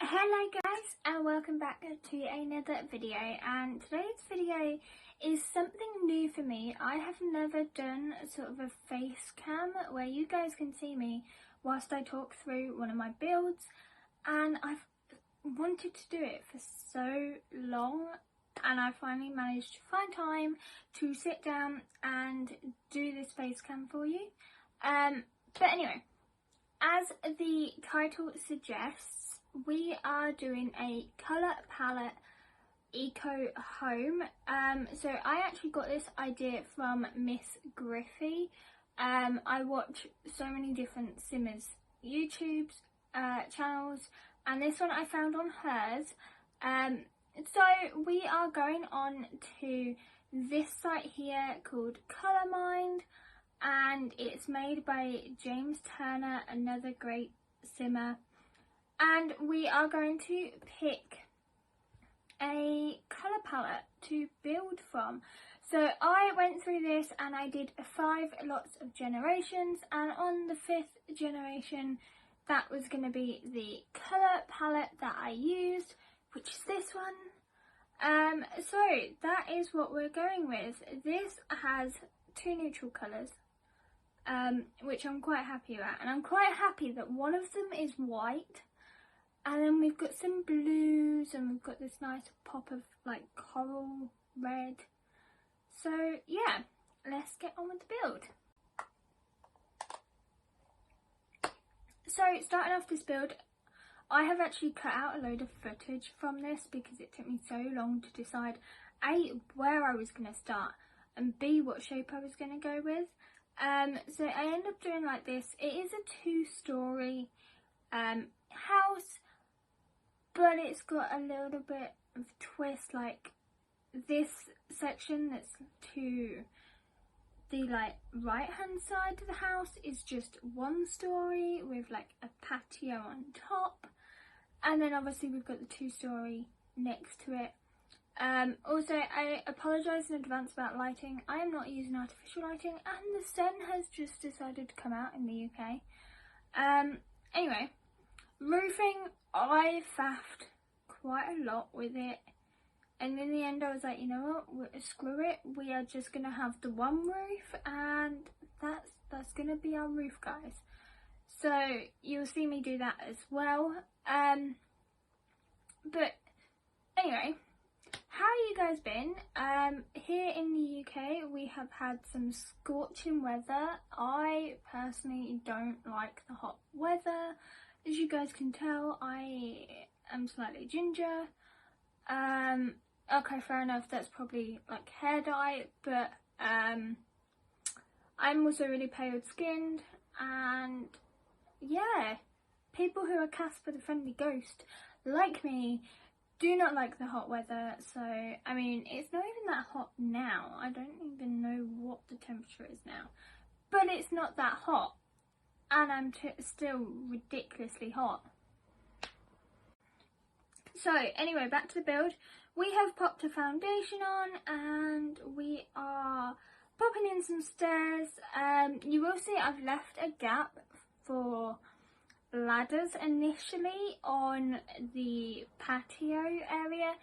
Hello guys and welcome back to another video, and today's video is something new for me. I have never done sort of a face cam where you guys can see me whilst I talk through one of my builds, and I've wanted to do it for so long and I finally managed to find time to sit down and do this face cam for you. But anyway, as the title suggests, we are doing a colour palette eco home. So I actually got this idea from MsGryphi. I watch so many different Simmers YouTube channels, and this one I found on hers. So we are going on to this site here called Colourmind, and it's made by James Turner, another great simmer, and we are going to pick a colour palette to build from. So I went through this and I did 5 lots of generations, and on the 5th generation that was going to be the colour palette that I used, which is this one. So that is what we're going with. This has 2 neutral colours, which I'm quite happy about, and I'm quite happy that one of them is white, and then we've got some blues, and we've got this nice pop of like coral red. So yeah, let's get on with the build. So starting off this build, I have actually cut out a load of footage from this because it took me so long to decide A, where I was going to start, and B, what shape I was going to go with. So I end up doing like this. It is a 2-story house, but it's got a little bit of twist. Like this section that's to the like right hand side of the house is just 1 story with like a patio on top, and then obviously we've got the 2-story next to it. Also, I apologise in advance about lighting. I am not using artificial lighting, and the sun has just decided to come out in the UK. Anyway, roofing, I faffed quite a lot with it, and in the end I was like, you know what, screw it, we are just going to have the one roof, and that's going to be our roof, guys. So you'll see me do that as well. But anyway, how have you guys been? Here in the UK we have had some scorching weather. I personally don't like the hot weather. As you guys can tell, I am slightly ginger. Okay, fair enough, that's probably like hair dye, but I'm also really pale skinned, and yeah, people who are Casper the Friendly Ghost like me do not like the hot weather. So I mean, it's not even that hot now. I don't even know what the temperature is now, but it's not that hot, and I'm still ridiculously hot. So anyway, back to the build. We have popped a foundation on, and we are popping in some stairs. You will see I've left a gap for ladders initially on the patio area.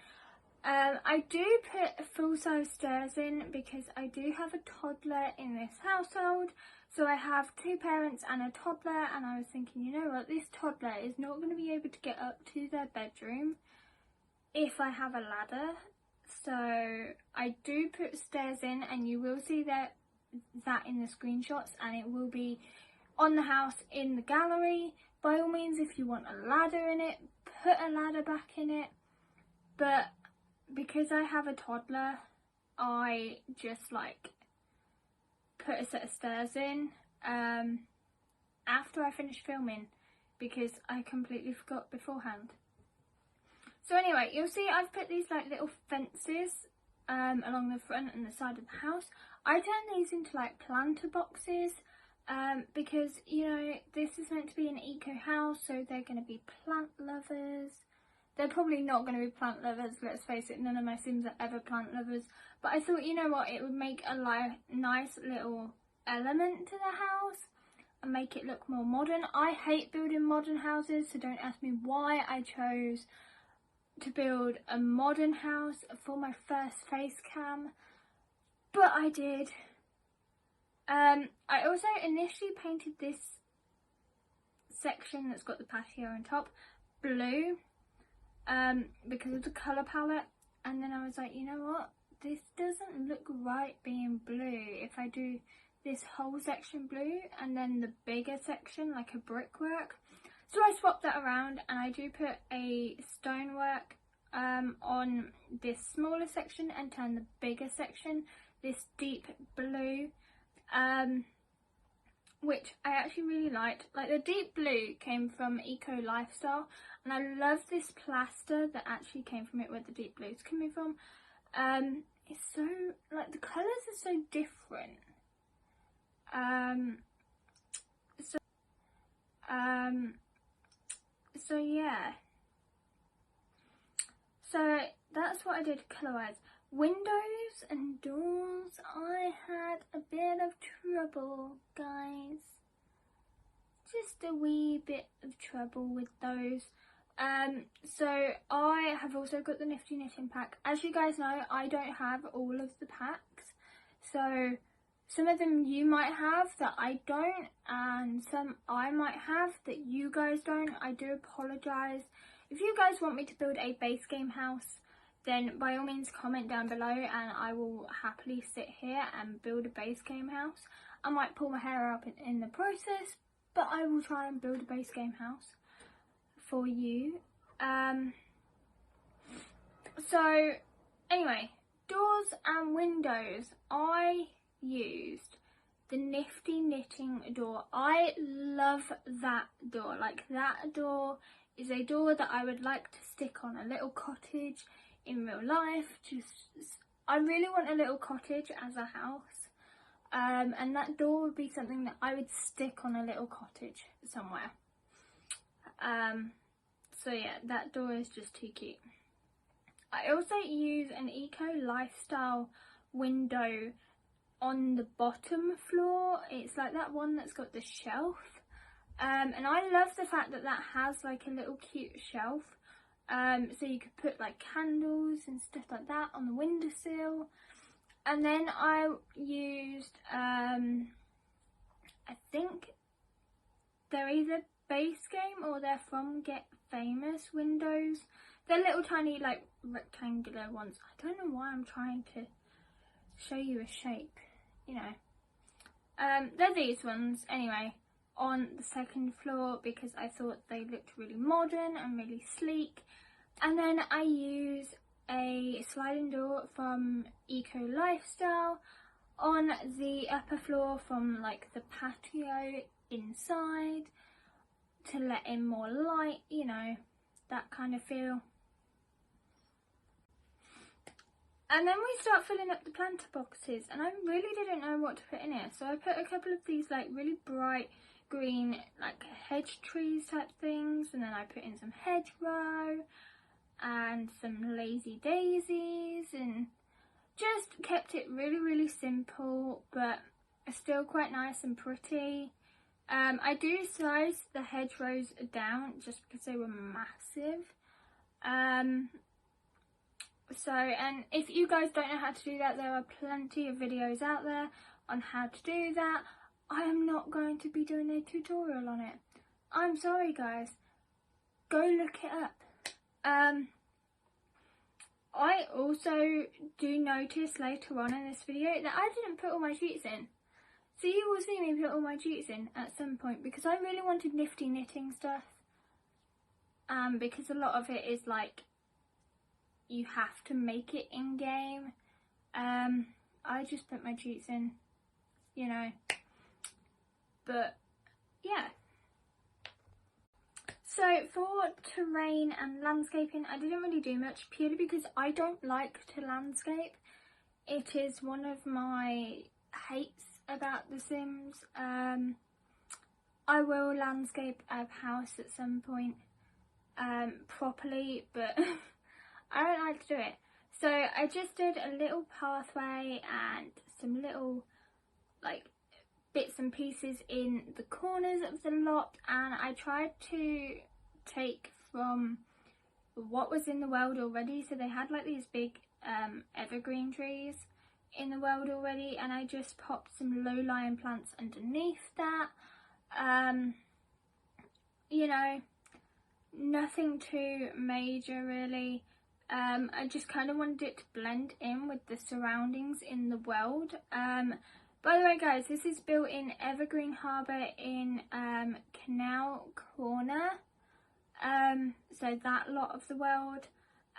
I do put full-size stairs in because I do have a toddler in this household. So I have 2 parents and a toddler, and I was thinking, you know what, this toddler is not going to be able to get up to their bedroom if I have a ladder. So I do put stairs in, and you will see that in the screenshots, and it will be on the house in the gallery. By all means, if you want a ladder in it, put a ladder back in it. But because I have a toddler, I just like put a set of stairs in after I finished filming, because I completely forgot beforehand. So anyway, you'll see I've put these like little fences along the front and the side of the house. I turn these into like planter boxes because, you know, this is meant to be an eco house, so they're going to be plant lovers. They're probably not going to be plant lovers, let's face it, none of my Sims are ever plant lovers. But I thought, you know what, it would make a nice little element to the house. and make it look more modern. I hate building modern houses, so don't ask me why I chose to build a modern house for my first face cam, but I did. I also initially painted this section that's got the patio on top blue because of the colour palette, and then I was like, you know what, this doesn't look right being blue if I do this whole section blue and then the bigger section like a brickwork. So I swapped that around, and I do put a stonework on this smaller section and turn the bigger section this deep blue, which I actually really liked. Like, the deep blue came from Eco Lifestyle, and I love this plaster that actually came from it, where the deep blue is coming from. It's so, like, the colours are so different. So yeah. So that's what I did colour-wise. Windows and doors, I had a bit of trouble, guys. Just a wee bit of trouble with those. So I have also got the Nifty Knitting pack. As you guys know, I don't have all of the packs. So some of them you might have that I don't, and some I might have that you guys don't. I do apologise. If you guys want me to build a base game house, then by all means comment down below, and I will happily sit here and build a base game house. I might pull my hair up in the process, but I will try and build a base game house for you. So anyway, doors and windows, I used the Nifty Knitting door. I love that door. Like, that door is a door that I would like to stick on a little cottage in real life. I really want a little cottage as a house, and that door would be something that I would stick on a little cottage somewhere. So yeah, that door is just too cute. I also use an Eco Lifestyle window on the bottom floor. It's like that one that's got the shelf, and I love the fact that that has like a little cute shelf, so you could put like candles and stuff like that on the windowsill. And then I used I think they're either base game or they're from Get Famous windows. They're little tiny like rectangular ones. I don't know why I'm trying to show you a shape, you know. They're these ones anyway, on the second floor, because I thought they looked really modern and really sleek. And then I use a sliding door from Eco Lifestyle on the upper floor from like the patio inside to let in more light, you know, that kind of feel. And then we start filling up the planter boxes, and I really didn't know what to put in here, so I put a couple of these like really bright green like hedge trees type things, and then I put in some hedgerow and some lazy daisies, and just kept it really simple but still quite nice and pretty. I do size the hedgerows down just because they were massive. And if you guys don't know how to do that, there are plenty of videos out there on how to do that. I am not going to be doing a tutorial on it. I'm sorry guys, go look it up. I also do notice later on in this video that I didn't put all my sheets in. So you will see me put all my sheets in at some point, because I really wanted Nifty Knitting stuff. Because a lot of it is like, you have to make it in game. I just put my cheats in, you know. But yeah. So for terrain and landscaping, I didn't really do much, purely because I don't like to landscape. It is one of my hates about The Sims. I will landscape a house at some point properly, but I don't like to do it. So I just did a little pathway and some little like bits and pieces in the corners of the lot, and I tried to take from what was in the world already. So they had like these big evergreen trees in the world already, and I just popped some low-lying plants underneath that. You know, nothing too major really. I just kind of wanted it to blend in with the surroundings in the world. By the way guys, this is built in Evergreen Harbour in Canal Corner, so that lot of the world.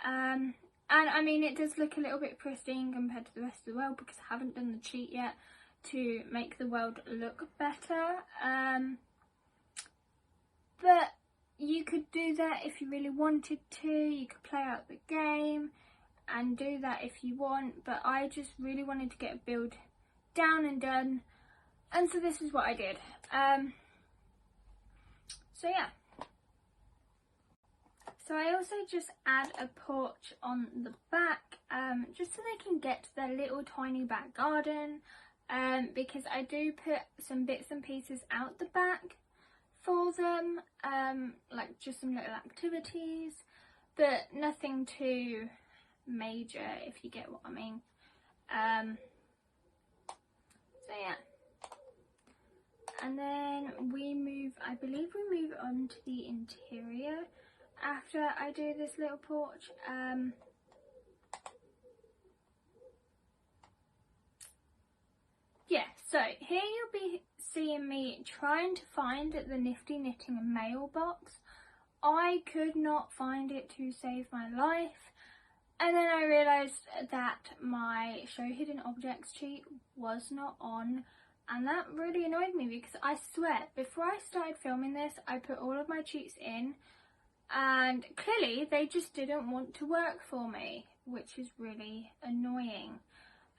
And I mean, it does look a little bit pristine compared to the rest of the world because I haven't done the cheat yet to make the world look better. But you could do that if you really wanted to. You could play out the game and do that if you want, but I just really wanted to get a build down and done, and so this is what I did. So yeah. So I also just add a porch on the back, just so they can get to their little tiny back garden, because I do put some bits and pieces out the back for them, like just some little activities, but nothing too major, if you get what I mean. So yeah. And then I believe we move on to the interior after I do this little porch. Yeah, so here you'll be seeing me trying to find the Nifty Knitting mailbox. I could not find it to save my life, and then I realised that my Show Hidden Objects cheat was not on, and that really annoyed me because I swear before I started filming this I put all of my cheats in, and clearly they just didn't want to work for me, which is really annoying.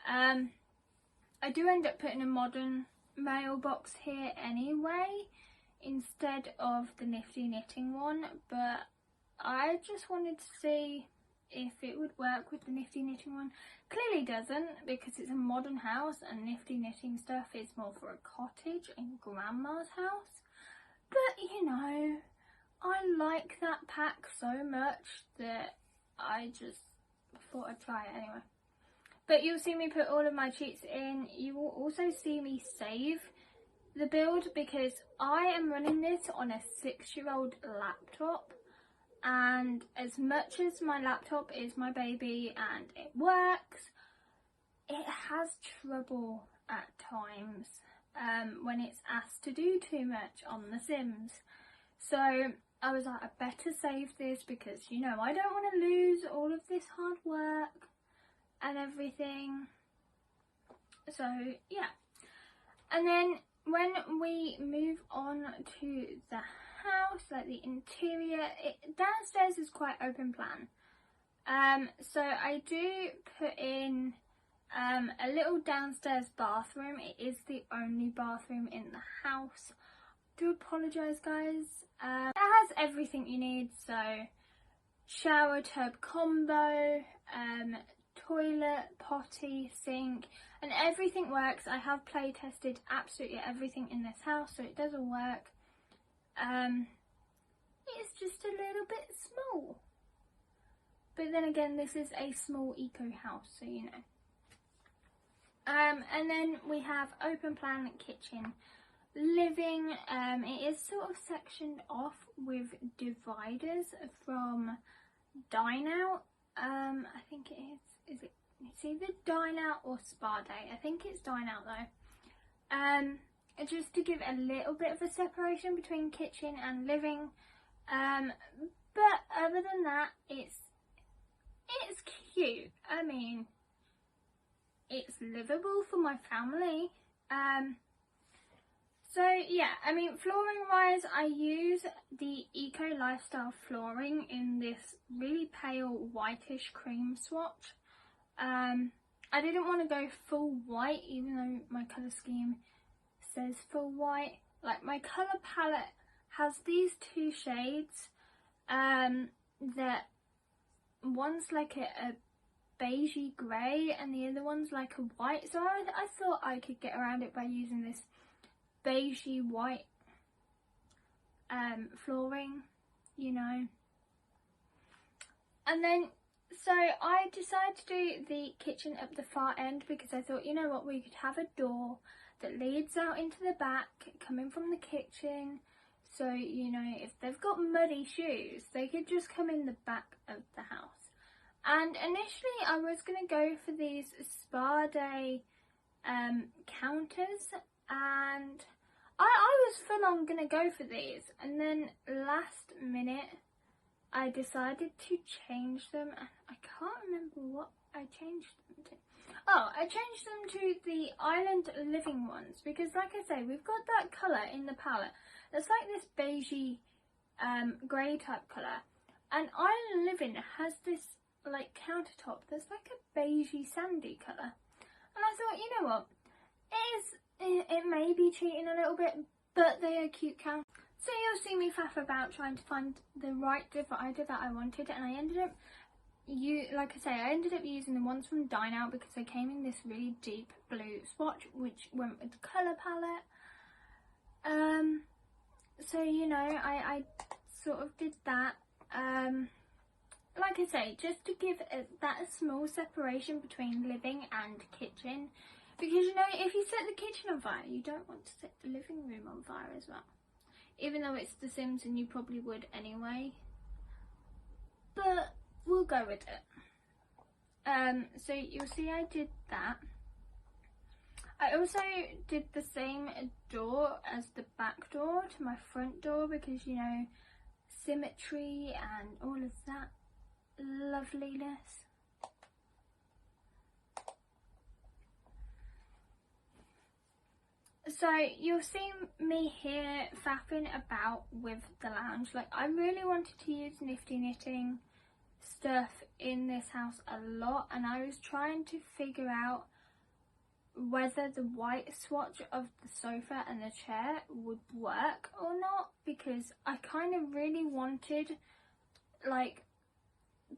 I do end up putting a modern mailbox here anyway instead of the Nifty Knitting one, but I just wanted to see if it would work with the Nifty Knitting one. Clearly doesn't, because it's a modern house and Nifty Knitting stuff is more for a cottage in grandma's house. But you know, I like that pack so much that I just thought I'd try it anyway. But you'll see me put all of my cheats in. You will also see me save the build because I am running this on a 6-year-old laptop, and as much as my laptop is my baby and it works, it has trouble at times when it's asked to do too much on The Sims. So I was like, I better save this because, you know, I don't want to lose all of this hard work and everything. So yeah. And then when we move on to the house, like the interior, downstairs is quite open plan. So I do put in a little downstairs bathroom. It is the only bathroom in the house. I do apologise guys. It has everything you need, so shower tub combo, toilet, potty, sink, and everything works. I have play tested absolutely everything in this house, so it does all work. It's just a little bit small, but then again, this is a small eco house, so you know. And then we have open plan kitchen, living. It is sort of sectioned off with dividers from Dine Out. I think it is. It's either Dine Out or Spa Day. I think it's Dine Out though. Just to give a little bit of a separation between kitchen and living. But other than that, it's cute. I mean, it's livable for my family. So yeah, I mean, flooring wise, I use the Eco Lifestyle flooring in this really pale whitish cream swatch. I didn't want to go full white, even though my colour scheme says full white. Like, my colour palette has these two shades, that one's like a beigey grey and the other one's like a white, so I thought I could get around it by using this beigey white flooring, you know. And then so I decided to do the kitchen at the far end because I thought, you know what, we could have a door that leads out into the back coming from the kitchen, so you know, if they've got muddy shoes they could just come in the back of the house. And initially I was going to go for these spa day counters, and I was full on going to go for these, and then last minute I decided to change them, and I can't remember what I changed them to. Oh, I changed them to the island living ones because, like I say, we've got that colour in the palette. It's like this beigey grey type colour, and island living has this like countertop that's like a beigey sandy colour. And I thought, you know what, it may be cheating a little bit, but they are cute counters. So you'll see me faff about trying to find the right divider that I wanted, and I ended up, I ended up using the ones from Dine Out because they came in this really deep blue swatch, which went with the colour palette. So you know, I sort of did that. Like I say, just to give that small separation between living and kitchen, because you know, if you set the kitchen on fire, you don't want to set the living room on fire as well. Even though it's The Sims and you probably would anyway. But we'll go with it. So you'll see I did that. I also did the same door as the back door to my front door because, you know, symmetry and all of that loveliness. So you'll see me here faffing about with the lounge. Like, I really wanted to use nifty knitting stuff in this house a lot, and I was trying to figure out whether the white swatch of the sofa and the chair would work or not, because I kind of really wanted like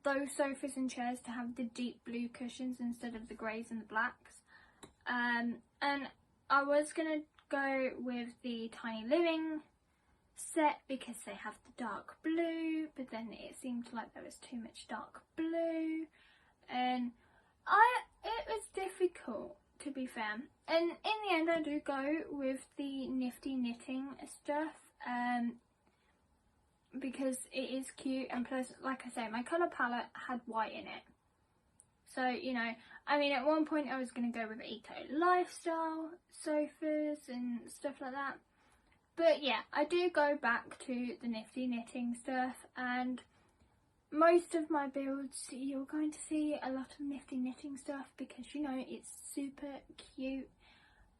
those sofas and chairs to have the deep blue cushions instead of the greys and the blacks. And I was going to go with the tiny living set because they have the dark blue, but then it seemed like there was too much dark blue, and it was difficult, to be fair. And in the end I do go with the nifty knitting stuff because it is cute, and plus, like I say, my colour palette had white in it. So, you know, I mean, at one point I was going to go with eco lifestyle sofas and stuff like that. But yeah, I do go back to the nifty knitting stuff, and most of my builds you're going to see a lot of nifty knitting stuff because, you know, it's super cute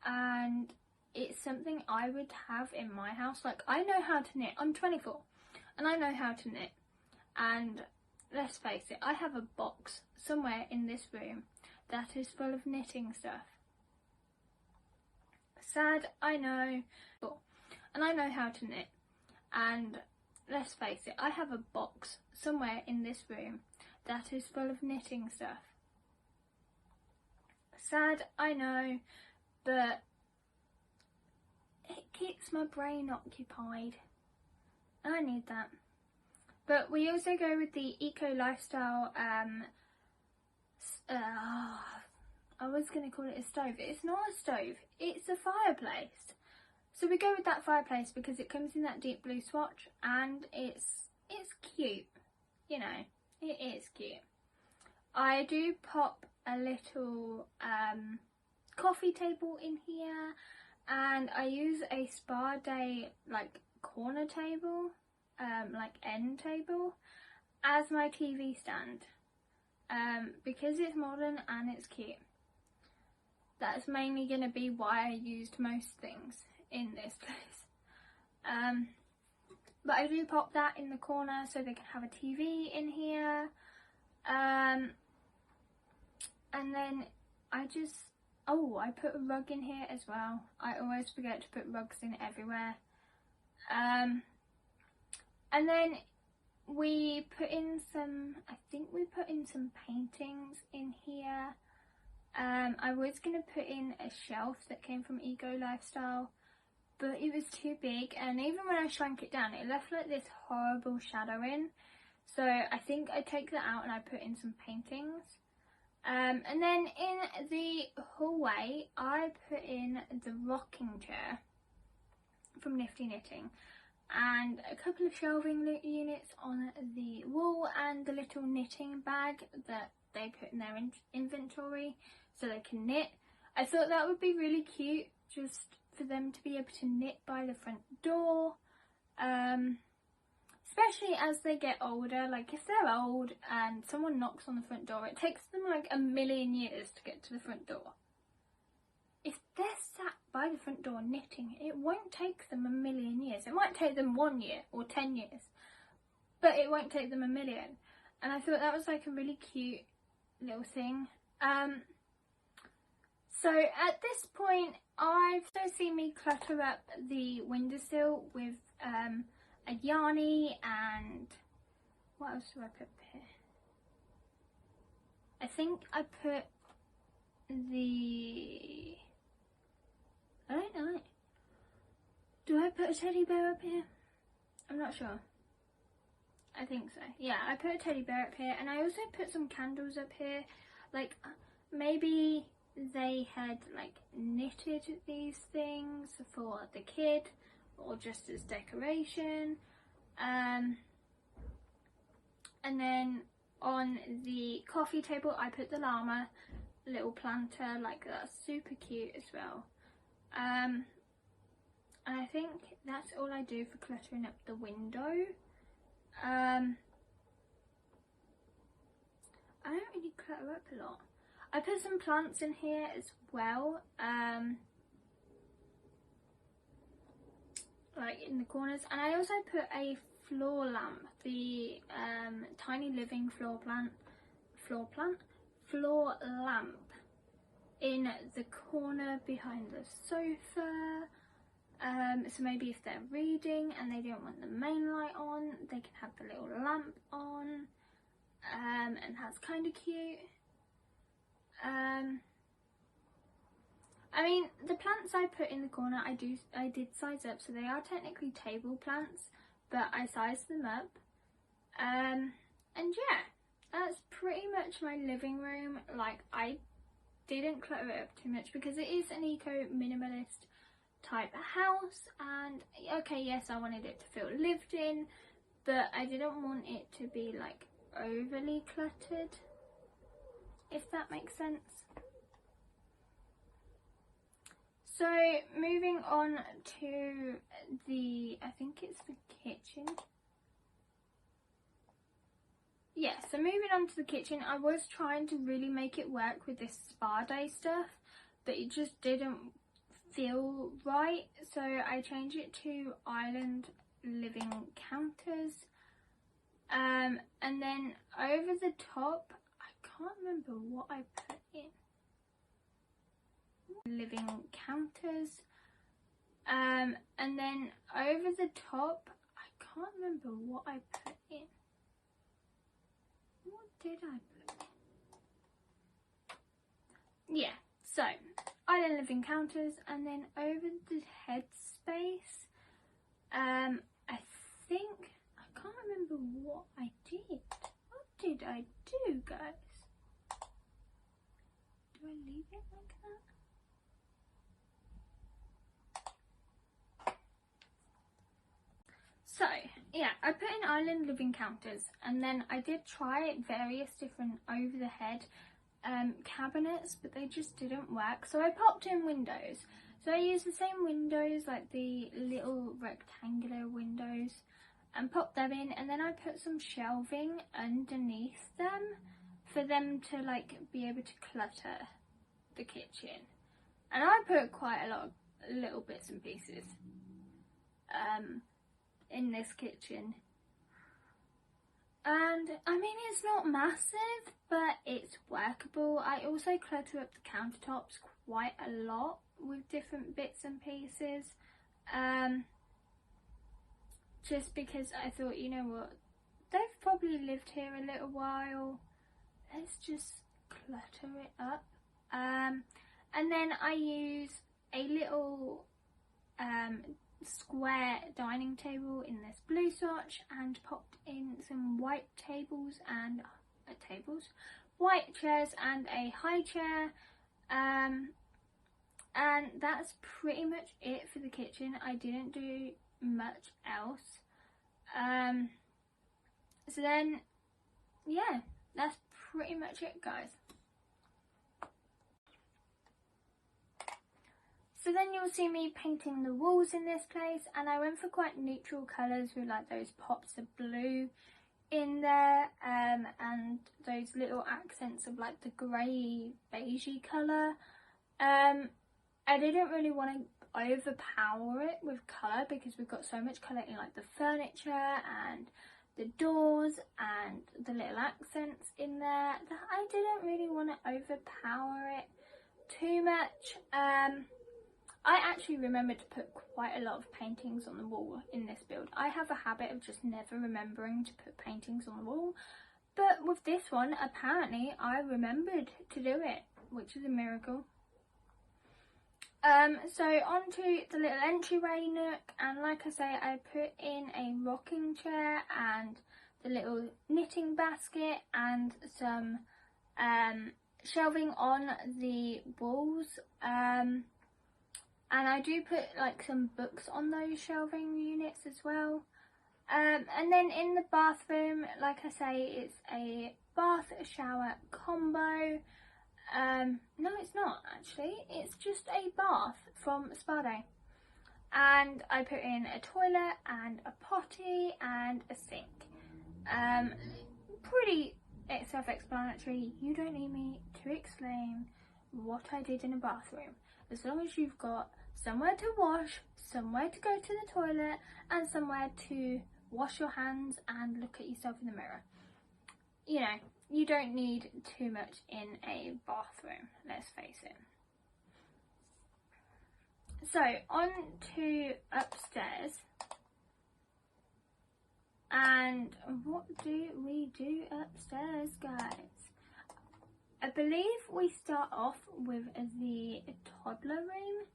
and it's something I would have in my house. Like, I know how to knit. I'm 24 and I know how to knit, and let's face it, I have a box somewhere in this room that is full of knitting stuff. Sad, I know, and I know how to knit, and let's face it, I have a box somewhere in this room that is full of knitting stuff. Sad, I know, but it keeps my brain occupied. I need that. But we also go with the eco lifestyle, I was going to call it a stove. It's not a stove, it's a fireplace. So we go with that fireplace because it comes in that deep blue swatch, and it's cute, you know, it is cute. I do pop a little coffee table in here, and I use a spa day like corner table, like end table, as my TV stand because it's modern and it's cute. That's mainly going to be why I used most things in this place. But I do pop that in the corner so they can have a TV in here. And then I put a rug in here as well. I always forget to put rugs in everywhere. And then we put in some, I think we put in some paintings in here. I was going to put in a shelf that came from Eco Lifestyle, but it was too big, and even when I shrank it down, it left like this horrible shadowing. So I think I take that out and I put in some paintings. And then in the hallway, I put in the rocking chair from Nifty Knitting, and a couple of shelving units on the wall, and the little knitting bag that they put in their inventory so they can knit. I thought that would be really cute, just for them to be able to knit by the front door, especially as they get older. Like if they're old and someone knocks on the front door, it takes them like a million years to get to the front door. If they're sat by the front door knitting, it won't take them a million years. It might take them 1 year or 10 years, but it won't take them a million. And I thought that was like a really cute little thing. So at this point, I've also seen me clutter up the windowsill with a yarny, and what else do I put here? I think I put I don't know. Do I put a teddy bear up here? I'm not sure. I think so. Yeah, I put a teddy bear up here, and I also put some candles up here. Like maybe they had like knitted these things for the kid or just as decoration. And then on the coffee table I put the llama little planter, like that's super cute as well. And I think that's all I do for cluttering up the window. I don't really clutter up a lot. I put some plants in here as well, like in the corners, and I also put a floor lamp, the tiny living floor lamp in the corner behind the sofa. So maybe if they're reading and they don't want the main light on, they can have the little lamp on, and that's kind of cute. I mean, the plants I put in the corner, I did size up, so they are technically table plants, but I sized them up. And yeah, that's pretty much my living room. Like, I didn't clutter it up too much because it is an eco-minimalist type house, and okay, yes, I wanted it to feel lived in, but I didn't want it to be like overly cluttered, if that makes sense. So moving on to I think it's the kitchen. Yeah, so moving on to the kitchen, I was trying to really make it work with this spa day stuff, but it just didn't feel right. So I changed it to island living counters. And then over the top, I can't remember what I put in. Living counters. And then over the top, I can't remember what I put in. What did I put in? Yeah, so island living counters, and then over the headspace, I think, I can't remember what I did. What did I do, guys? Do I leave it like that? So, yeah, I put in island living counters, and then I did try various different over the head cabinets, but they just didn't work. So I popped in windows. So I used the same windows, like the little rectangular windows, and popped them in, and then I put some shelving underneath them for them to like be able to clutter the kitchen. And I put quite a lot of little bits and pieces in this kitchen, and I mean, it's not massive, but it's workable. I also clutter up the countertops quite a lot with different bits and pieces, just because I thought, you know what, they've probably lived here a little while, let's just clutter it up. And then I use a little square dining table in this blue swatch, and popped in some white tables and white chairs and a high chair, and that's pretty much it for the kitchen. I didn't do much else. So then, yeah, that's pretty much it, guys. So then you'll see me painting the walls in this place, and I went for quite neutral colours with like those pops of blue in there, and those little accents of like the grey beigey colour. I didn't really want to overpower it with colour because we've got so much colour in like the furniture and the doors and the little accents in there that I didn't really want to overpower it too much. I actually remembered to put quite a lot of paintings on the wall in this build. I have a habit of just never remembering to put paintings on the wall, but with this one apparently I remembered to do it, which is a miracle. So onto the little entryway nook, and like I say, I put in a rocking chair and the little knitting basket and some shelving on the walls, and I do put like some books on those shelving units as well. And then in the bathroom, like I say, it's a bath shower combo. No, it's not actually, it's just a bath from Spa Day, and I put in a toilet and a potty and a sink. Pretty self-explanatory. You don't need me to explain what I did in a bathroom, as long as you've got somewhere to wash, somewhere to go to the toilet, and somewhere to wash your hands and look at yourself in the mirror. You know, you don't need too much in a bathroom, let's face it. So on to upstairs, and what do we do upstairs, guys? I believe we start off with the toddler room.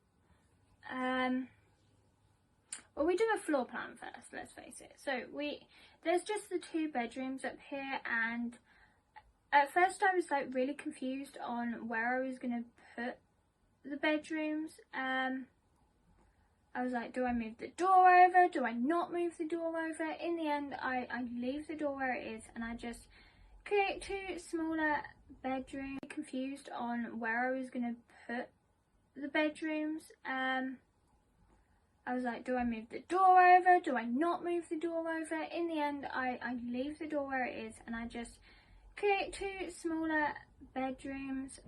Well, we do a floor plan first, let's face it. So there's just the 2 bedrooms up here, and at first I was like really confused on where I was going to put the bedrooms. I was like, do I move the door over? Do I not move the door over? In the end, I leave the door where it is, and I just create 2 smaller bedrooms. Confused on where I was going to put the bedrooms. I was like, do I move the door over? Do I not move the door over? In the end, I leave the door where it is, and I just create 2 smaller bedrooms.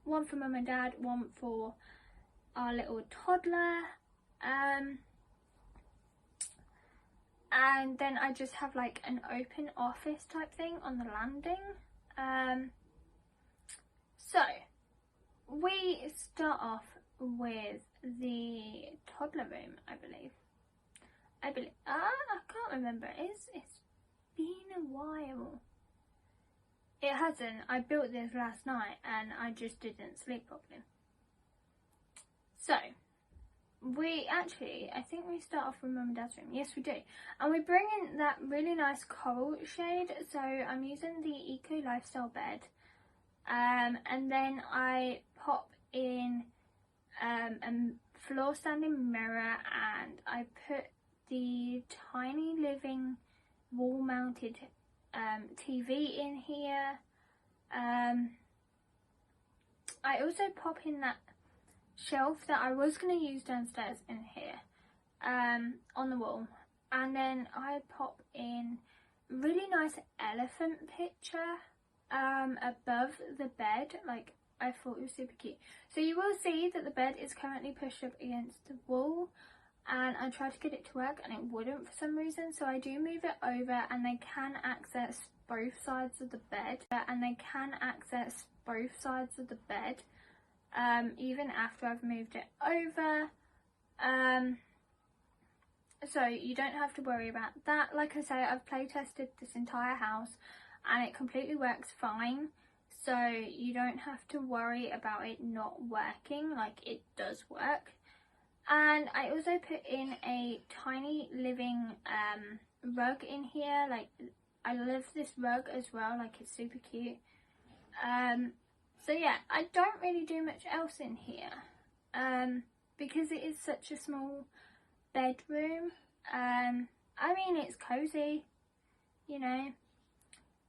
One for mum and dad, one for our little toddler. And then I just have like an open office type thing on the landing. So we start off with the toddler room, I believe. I can't remember. It's been a while. It hasn't. I built this last night and I just didn't sleep properly. So I think we start off with mum and dad's room. Yes, we do. And we bring in that really nice coral shade. So I'm using the Eco Lifestyle bed. And then I pop in a floor standing mirror, and I put the tiny living wall mounted TV in here. I also pop in that shelf that I was going to use downstairs in here, on the wall, and then I pop in a really nice elephant picture above the bed. Like, I thought it was super cute. So you will see that the bed is currently pushed up against the wall, and I tried to get it to work and it wouldn't for some reason, so I do move it over, and they can access both sides of the bed, even after I've moved it over. So you don't have to worry about that. Like I say, I've play tested this entire house and it completely works fine, so you don't have to worry about it not working. Like, it does work. And I also put in a tiny living rug in here. Like, I love this rug as well, like it's super cute. So yeah, I don't really do much else in here because it is such a small bedroom. I mean, it's cozy, you know.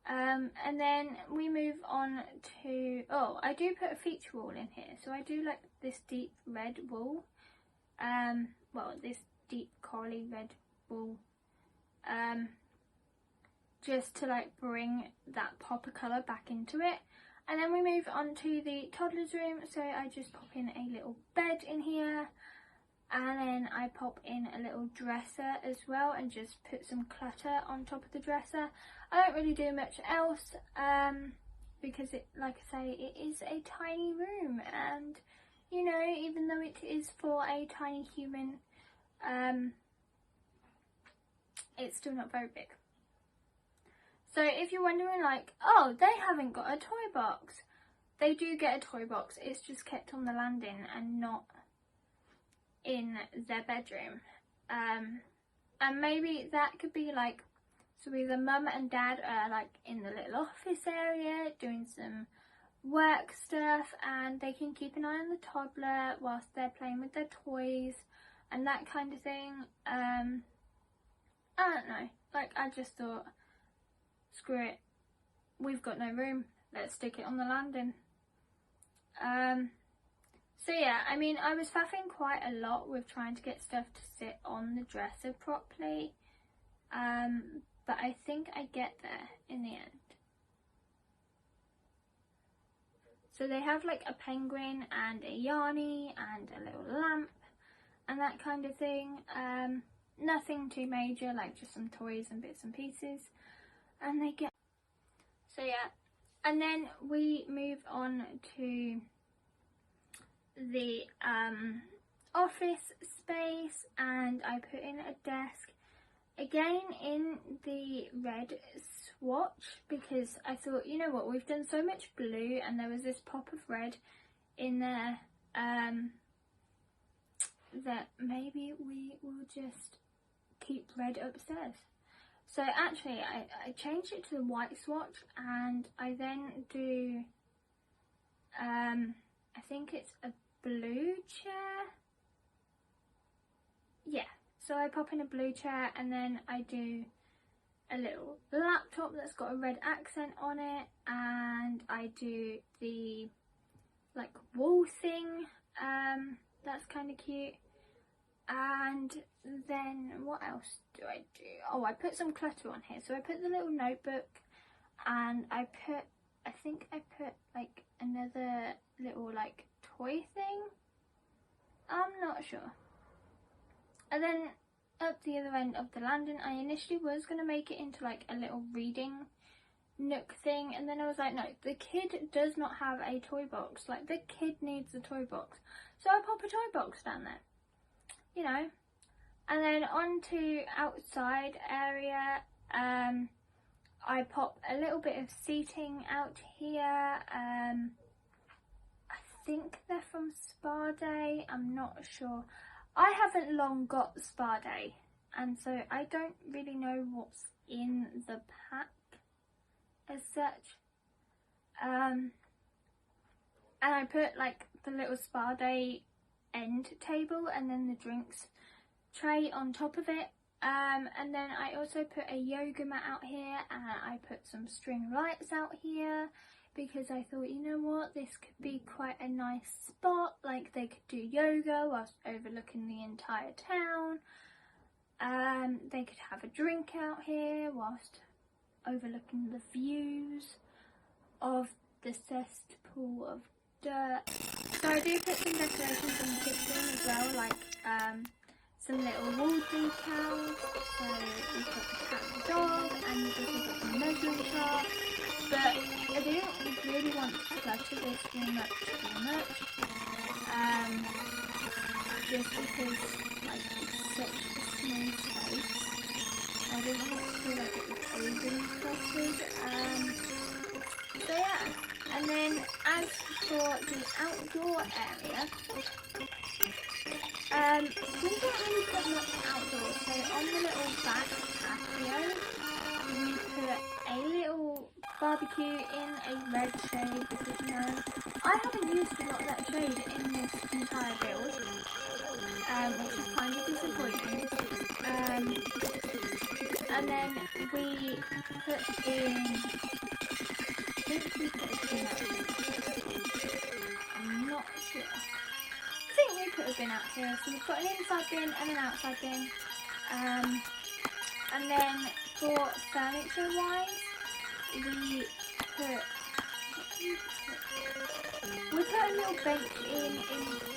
And then we move on to, oh, I do put a feature wall in here. So I do like this deep red wall. Well, this deep corally red wall. Just to like bring that pop of colour back into it. And then we move on to the toddler's room. So I just pop in a little bed in here. And then I pop in a little dresser as well and just put some clutter on top of the dresser. I don't really do much else because it, like I say, it is a tiny room, and you know, even though it is for a tiny human, it's still not very big. So if you're wondering like, oh, they haven't got a toy box, they do get a toy box, it's just kept on the landing and not in their bedroom. And maybe that could be like, so either mum and dad are like in the little office area doing some work stuff, and they can keep an eye on the toddler whilst they're playing with their toys and that kind of thing. I don't know, like I just thought, screw it, we've got no room, let's stick it on the landing. So yeah, I mean, I was faffing quite a lot with trying to get stuff to sit on the dresser properly, but I think I get there in the end. So they have like a penguin and a Yarny and a little lamp and that kind of thing. Nothing too major, like just some toys and bits and pieces. And they get, so yeah, and then we move on to the office space, and I put in a desk again in the red swatch because I thought, you know what, we've done so much blue and there was this pop of red in there, that maybe we will just keep red upstairs. So actually I changed it to the white swatch, and I then do I think it's a blue chair. Yeah, so I pop in a blue chair, and then I do a little laptop that's got a red accent on it, and I do the like wall thing, that's kind of cute. And then what else do I do? Oh, I put some clutter on here. So I put the little notebook, and I think I put like another little like toy thing, I'm not sure. And then up the other end of the landing, I initially was going to make it into like a little reading nook thing, and then I was like, no, the kid does not have a toy box, like the kid needs a toy box, so I pop a toy box down there, you know. And then onto outside area, I pop a little bit of seating out here. I think they're from Spa Day, I'm not sure. I haven't long got Spa Day, and so I don't really know what's in the pack as such. And I put like the little Spa Day end table and then the drinks tray on top of it. And then I also put a yoga mat out here, and I put some string lights out here because I thought, you know what, this could be quite a nice spot, like they could do yoga whilst overlooking the entire town. They could have a drink out here whilst overlooking the views of the cesspool of dirt. So I do put some decorations in the kitchen as well, like some little wall decals. So we've got the cat and the dog, and we've also got the measuring chart. But I didn't really want to clutter this room up too much, just because like it's such a small space. I didn't want to feel like it was overly cluttered. So yeah, and then as for the outdoor area, We don't really put much outdoors, so on the little back patio, we put a little barbecue in a red shade because, you know, I haven't used a lot of that shade in this entire build, which is kind of disappointing. And then we put in, I think we put a bin out here. I'm not sure. I think we put a bin out here, so we've got an inside bin and an outside bin. And then for furniture wise, we put a little bench in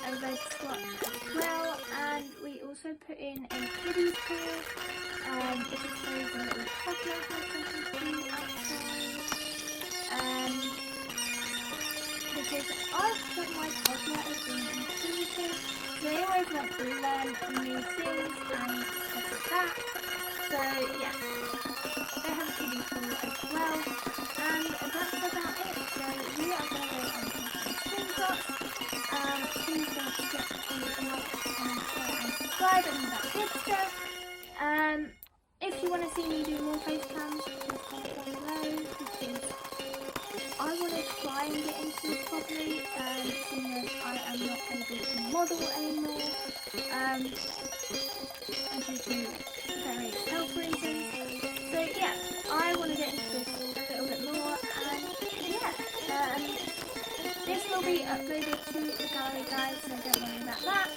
a red slot as well, and we also put in a kiddie pool. This is so the little toddler has something to do outside. Because I've got my toddler as being intuitive, so they always want to learn new things and stuff like that. So yeah, they have a kiddie pool as well, and that's about it. So we are going to go on to some screenshots. Please don't forget to like, comment, share and subscribe and all that good stuff. If you want to see me do more face cams, please comment down below, because I want to try and get into this properly, seeing as I am not able to model anymore, due to various health reasons. So yeah, I want to get into this a little bit more, and yeah, this will be uploaded to the gallery, guys, so don't worry about that.